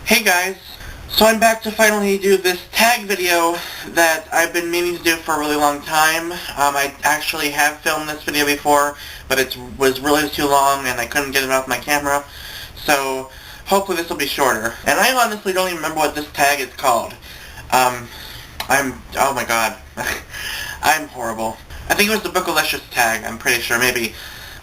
Hey guys, so I'm back to finally do this tag video that I've been meaning to do for a really long time. I actually have filmed this video before, but it was really too long and I couldn't get it off my camera. So hopefully this will be shorter. And I honestly don't even remember what this tag is called. Oh my god. I'm horrible. I think it was the Bookalicious tag, I'm pretty sure, maybe.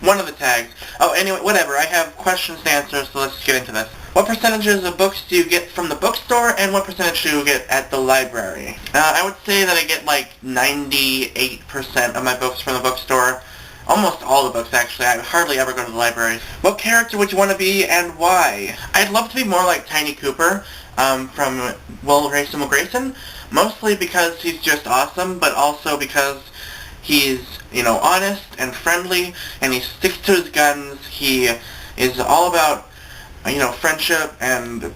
One of the tags. Oh, anyway, whatever. I have questions to answer, so let's get into this. What percentages of books do you get from the bookstore, and what percentage do you get at the library? I would say that I get like 98% of my books from the bookstore. Almost all the books, actually. I hardly ever go to the library. What character would you want to be, and why? I'd love to be more like Tiny Cooper from Will Grayson, mostly because he's just awesome, but also because he's, honest and friendly, and he sticks to his guns. He is all about, friendship and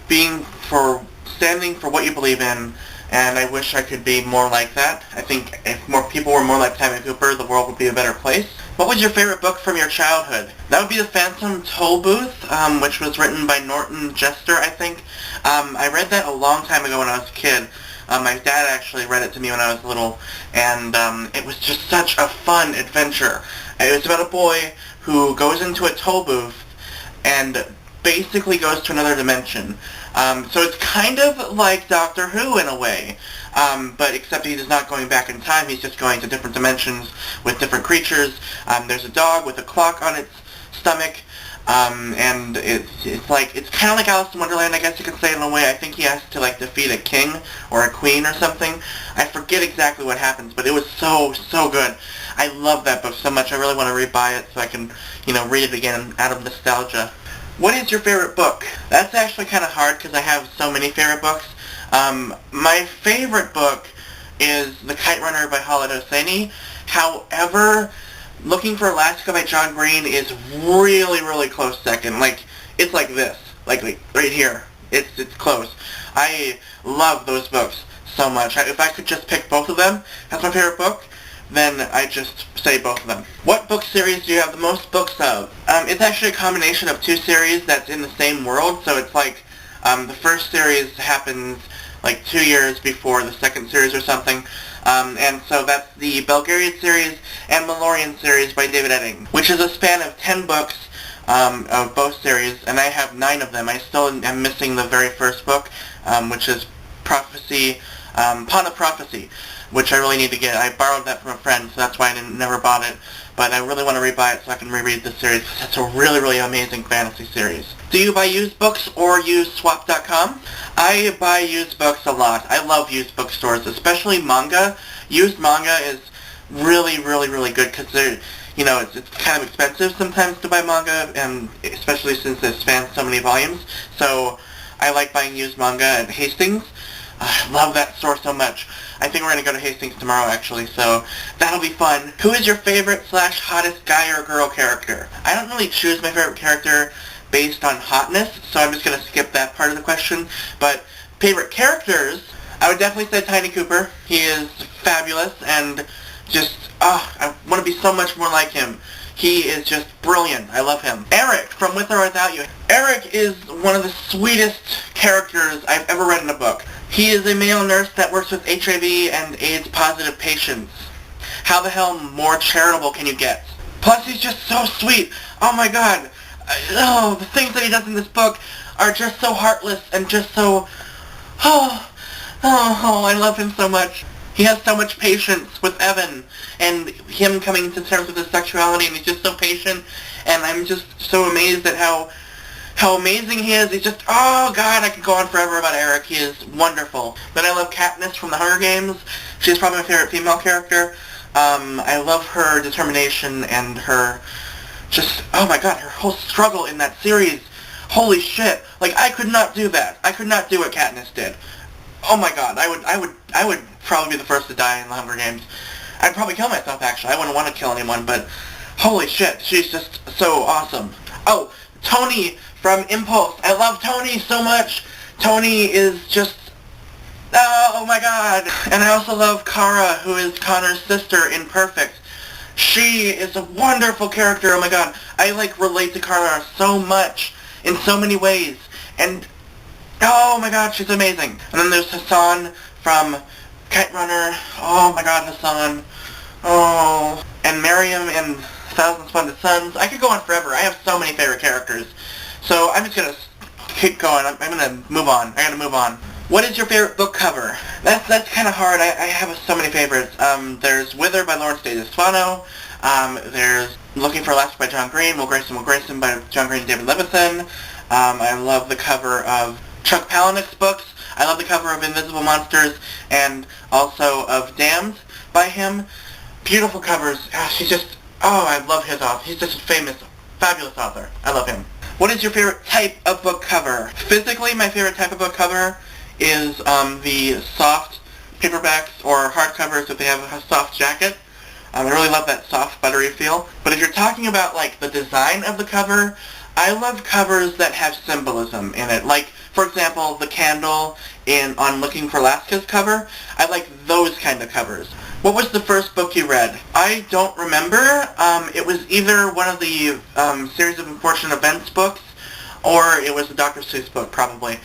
standing for what you believe in, and I wish I could be more like that. I think if more people were more like Tiny Cooper, the world would be a better place. What was your favorite book from your childhood? That would be The Phantom Toll Booth, which was written by Norton Jester, I think. I read that a long time ago when I was a kid. My dad actually read it to me when I was little, and it was just such a fun adventure. It was about a boy who goes into a toll booth and basically goes to another dimension. So it's kind of like Doctor Who in a way, but except he's not going back in time, he's just going to different dimensions with different creatures. There's a dog with a clock on its stomach, and it's kind of like Alice in Wonderland, I guess you could say in a way. I think he has to defeat a king or a queen or something. I forget exactly what happens, but it was so good. I love that book so much. I really want to rebuy it so I can, read it again out of nostalgia. What is your favorite book? That's actually kind of hard because I have so many favorite books. My favorite book is The Kite Runner by Khaled Hosseini. However, Looking for Alaska by John Green is really close second. It's like this. Like right here. It's close. I love those books so much. If I could just pick both of them as my favorite book, then I just say both of them. What book series do you have the most books of? It's actually a combination of two series that's in the same world. So it's the first series happens 2 years before the second series or something. And so that's the Belgariad series and Malorian series by David Edding, which is a span of 10 books of both series, and I have 9 of them. I still am missing the very first book, which is Prophecy, Pawn of Prophecy, which I really need to get. I borrowed that from a friend, so that's why I never bought it, but I really want to rebuy it so I can reread the series. It's a really amazing fantasy series. Do you buy used books or use swap.com? I buy used books a lot. I love used bookstores, especially manga. Used manga is really good because they're, it's kind of expensive sometimes to buy manga, and especially since it spans so many volumes. So I like buying used manga at Hastings. I love that store so much. I think we're going to go to Hastings tomorrow, actually, so that'll be fun. Who is your favorite/hottest guy or girl character? I don't really choose my favorite character based on hotness, so I'm just going to skip that part of the question. But favorite characters, I would definitely say Tiny Cooper. He is fabulous, and I want to be so much more like him. He is just brilliant. I love him. Eric from With or Without You. Eric is one of the sweetest characters I've ever read in a book. He is a male nurse that works with HIV and AIDS positive patients. How the hell more charitable can you get? Plus he's just so sweet. Oh my god. The things that he does in this book are just so heartless and just so... I love him so much. He has so much patience with Evan and him coming to terms with his sexuality, and he's just so patient, and I'm just so amazed at how amazing he is. He's just, oh god, I could go on forever about Eric. He is wonderful. Then I love Katniss from The Hunger Games. She's probably my favorite female character. I love her determination and her oh my god, her whole struggle in that series. Holy shit. I could not do that. I could not do what Katniss did. Oh my god, I would probably be the first to die in The Hunger Games. I'd probably kill myself, actually. I wouldn't want to kill anyone, but holy shit, she's just so awesome. Oh, Tony from Impulse. I love Tony so much. Tony is just... oh my god. And I also love Kara, who is Connor's sister in Perfect. She is a wonderful character. Oh my god. I relate to Kara so much in so many ways. And Oh my god, she's amazing. And then there's Hassan from Kite Runner. Oh my god, Hassan. Oh. And Miriam in Thousand Splendid Suns. I could go on forever. I have so many favorite characters. So I'm just going to keep going. I'm going to move on. I got to move on. What is your favorite book cover? That's kind of hard. I have so many favorites. There's Wither by Lawrence de Stefano. There's Looking for Alaska by John Green. Will Grayson by John Green and David Levithan. I love the cover of Chuck Palahniuk's books. I love the cover of Invisible Monsters and also of Damned by him. Beautiful covers. I love his author. He's just a famous, fabulous author. I love him. What is your favorite type of book cover? Physically, my favorite type of book cover is the soft paperbacks or hardcovers if they have a soft jacket. I really love that soft, buttery feel. But if you're talking about like the design of the cover, I love covers that have symbolism in it. Like, for example, the candle on Looking for Alaska's cover. I like those kind of covers. What was the first book you read? I don't remember. It was either one of the Series of Unfortunate Events books, or it was a Dr. Seuss book, probably.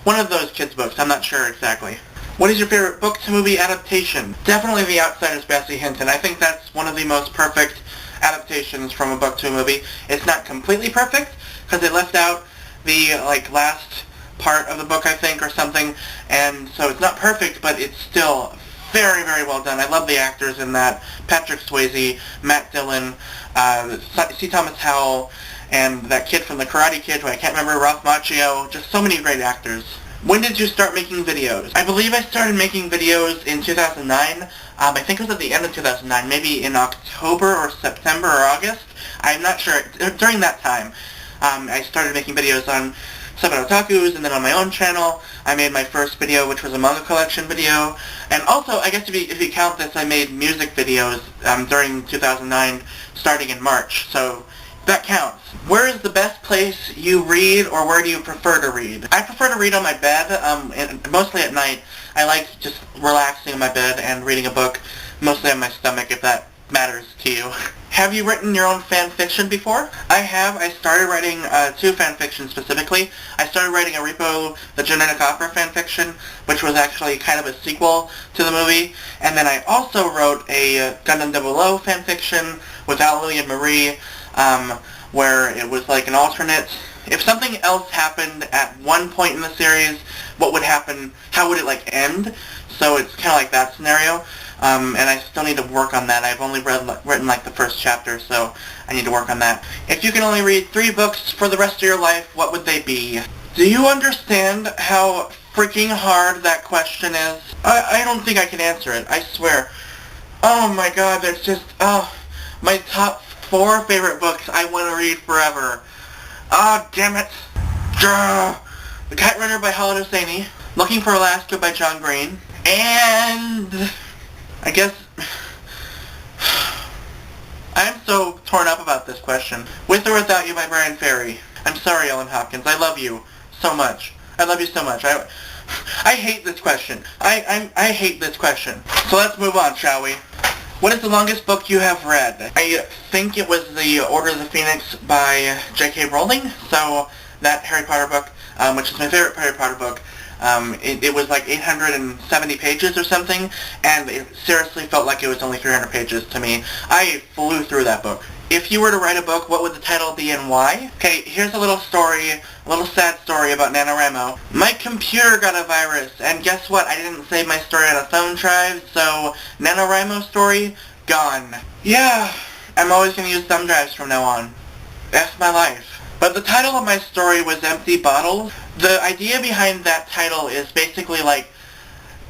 One of those kids' books. I'm not sure exactly. What is your favorite book-to-movie adaptation? Definitely The Outsider's Bessie Hinton. I think that's one of the most perfect adaptations from a book to a movie. It's not completely perfect, because they left out the last part of the book, I think, or something, and so it's not perfect, but it's still very, very well done. I love the actors in that. Patrick Swayze, Matt Dillon, C. Thomas Howell, and that kid from The Karate Kid, who I can't remember, Ralph Macchio. Just so many great actors. When did you start making videos? I believe I started making videos in 2009. I think it was at the end of 2009, maybe in October or September or August. I'm not sure. During that time, I started making videos on Seven Otakus, and then on my own channel, I made my first video, which was a manga collection video. And also, I guess if you count this, I made music videos during 2009, starting in March. So that counts. Where is the best place you read, or where do you prefer to read? I prefer to read on my bed, mostly at night. I like just relaxing in my bed and reading a book, mostly on my stomach, if that matters to you. Have you written your own fan fiction before? I have. I started writing 2 fan fictions specifically. I started writing a Repo the Genetic Opera fan fiction, which was actually kind of a sequel to the movie. And then I also wrote a Gundam 00 fan fiction with Lily and Marie, where it was like an alternate. If something else happened at one point in the series, what would happen? How would it end? So it's kind of like that scenario. And I still need to work on that. I've only written the first chapter, so I need to work on that. If you can only read 3 books for the rest of your life, what would they be? Do you understand how freaking hard that question is? I don't think I can answer it, I swear. Oh my god, there's just, my top 4 favorite books I want to read forever. Oh, damn it. The Kite Runner by Khaled Hosseini, Looking for Alaska by John Green, and I guess I'm so torn up about this question. With or Without You by Brian Ferry. I'm sorry, Ellen Hopkins. I love you so much. I love you so much. I hate this question. I hate this question. So let's move on, shall we? What is the longest book you have read? I think it was The Order of the Phoenix by J.K. Rowling. So that Harry Potter book, which is my favorite Harry Potter book. It was like 870 pages or something, and it seriously felt like it was only 300 pages to me. I flew through that book. If you were to write a book, what would the title be and why? Okay, here's a little story, a little sad story about NaNoWriMo. My computer got a virus, and guess what? I didn't save my story on a thumb drive, so NaNoWriMo story, gone. Yeah, I'm always going to use thumb drives from now on. That's my life. But the title of my story was Empty Bottles. The idea behind that title is basically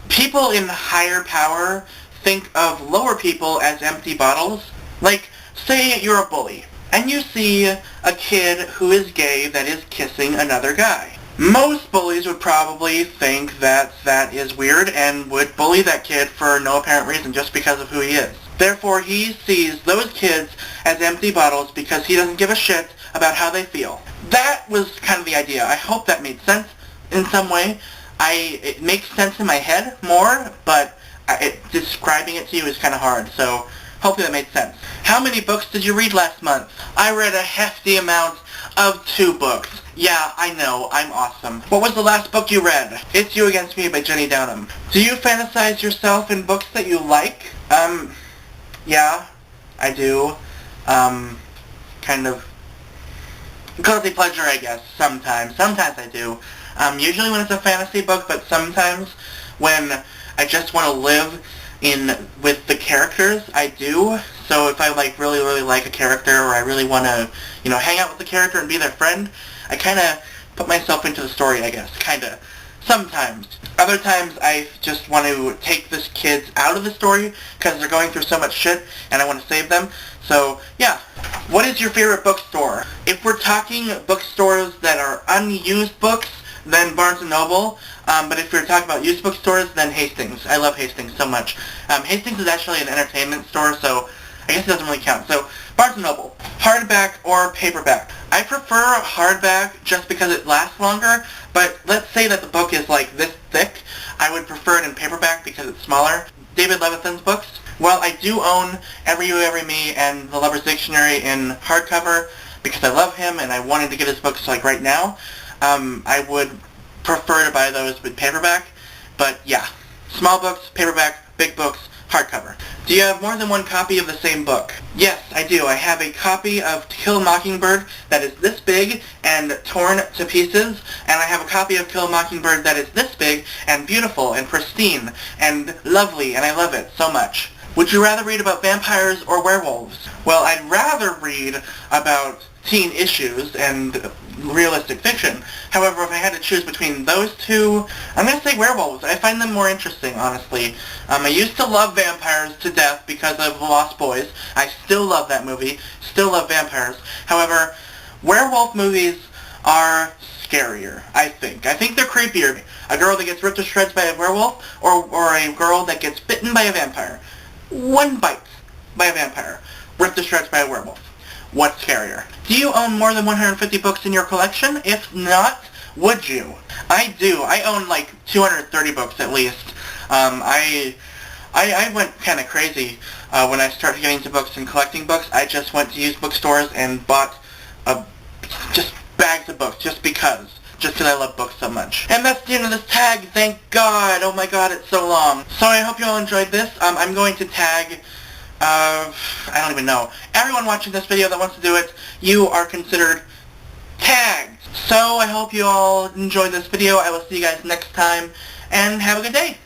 people in higher power think of lower people as empty bottles. Like, say you're a bully, and you see a kid who is gay that is kissing another guy. Most bullies would probably think that that is weird and would bully that kid for no apparent reason, just because of who he is. Therefore, he sees those kids as empty bottles because he doesn't give a shit about how they feel. That was kind of the idea. I hope that made sense in some way. It makes sense in my head more, but describing it to you is kind of hard, so hopefully that made sense. How many books did you read last month? I read a hefty amount of 2 books. Yeah, I know, I'm awesome. What was the last book you read? It's You Against Me by Jenny Downham. Do you fantasize yourself in books that you like? Yeah, I do. Kind of guilty pleasure, I guess, sometimes. Sometimes I do. Usually when it's a fantasy book, but sometimes when I just want to live with the characters, I do. So if I really like a character, or I really want to, hang out with the character and be their friend, I kind of put myself into the story, I guess. Kind of. Sometimes. Other times I just want to take the kids out of the story because they're going through so much shit and I want to save them. So, yeah. What is your favorite bookstore? If we're talking bookstores that are unused books, then Barnes & Noble. But if you're talking about used bookstores, then Hastings. I love Hastings so much. Hastings is actually an entertainment store, so I guess it doesn't really count. So, Barnes & Noble. Hardback or paperback? I prefer hardback just because it lasts longer, but let's say that the book is like this thick. I would prefer it in paperback because it's smaller. David Levithan's books. Well, I do own Every You, Every Me and The Lover's Dictionary in hardcover because I love him and I wanted to get his books like right now. I would prefer to buy those with paperback, but yeah. Small books, paperback, big books, hardcover. Do you have more than one copy of the same book? Yes, I do. I have a copy of To Kill a Mockingbird that is this big and torn to pieces, and I have a copy of Kill a Mockingbird that is this big and beautiful and pristine and lovely, and I love it so much. Would you rather read about vampires or werewolves? Well, I'd rather read about teen issues and realistic fiction. However, if I had to choose between those two, I'm going to say werewolves. I find them more interesting, honestly. I used to love vampires to death because of The Lost Boys. I still love that movie. Still love vampires. However, werewolf movies are scarier, I think. I think they're creepier. A girl that gets ripped to shreds by a werewolf or a girl that gets bitten by a vampire. One bite by a vampire. Ripped to shreds by a werewolf. What's scarier? Do you own more than 150 books in your collection? If not, would you? I do. I own like 230 books at least. I went kind of crazy when I started getting into books and collecting books. I just went to used bookstores and bought just bags of books just because I love books so much. And that's the end of this tag, thank God. Oh my God, it's so long. So I hope you all enjoyed this. I'm going to tag I don't even know. Everyone watching this video that wants to do it, you are considered tagged. So I hope you all enjoyed this video. I will see you guys next time, and have a good day.